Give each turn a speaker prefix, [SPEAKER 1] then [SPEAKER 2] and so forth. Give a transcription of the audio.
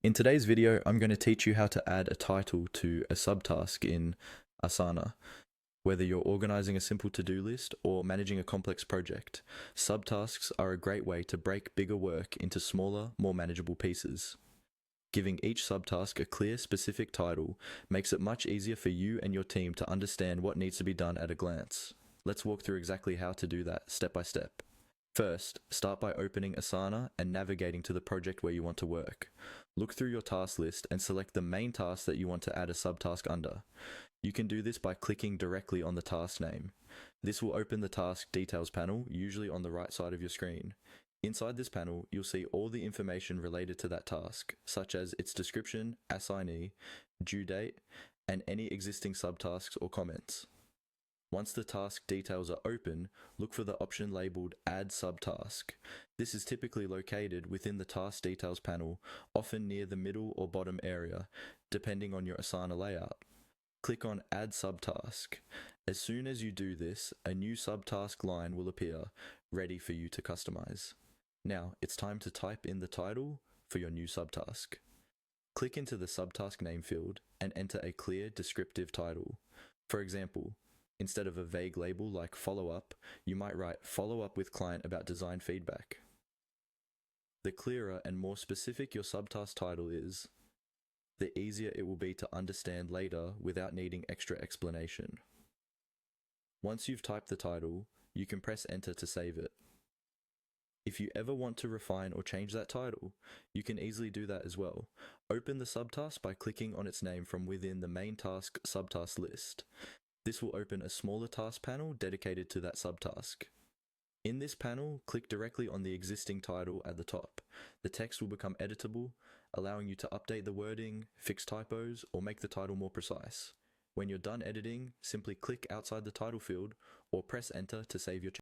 [SPEAKER 1] In today's video, I'm going to teach you how to add a title to a subtask in Asana. Whether you're organizing a simple to-do list or managing a complex project, subtasks are a great way to break bigger work into smaller, more manageable pieces. Giving each subtask a clear, specific title makes it much easier for you and your team to understand what needs to be done at a glance. Let's walk through exactly how to do that step by step. First, start by opening Asana and navigating to the project where you want to work. Look through your task list and select the main task that you want to add a subtask under. You can do this by clicking directly on the task name. This will open the task details panel, usually on the right side of your screen. Inside this panel, you'll see all the information related to that task, such as its description, assignee, due date, and any existing subtasks or comments. Once the task details are open, look for the option labeled Add Subtask. This is typically located within the Task Details panel, often near the middle or bottom area, depending on your Asana layout. Click on Add Subtask. As soon as you do this, a new subtask line will appear, ready for you to customize. Now, it's time to type in the title for your new subtask. Click into the subtask name field and enter a clear, descriptive title. For example, instead of a vague label like follow-up, you might write follow-up with client about design feedback. The clearer and more specific your subtask title is, the easier it will be to understand later without needing extra explanation. Once you've typed the title, you can press enter to save it. If you ever want to refine or change that title, you can easily do that as well. Open the subtask by clicking on its name from within the main task subtask list. This will open a smaller task panel dedicated to that subtask. In this panel, click directly on the existing title at the top. The text will become editable, allowing you to update the wording, fix typos, or make the title more precise. When you're done editing, simply click outside the title field or press enter to save your change.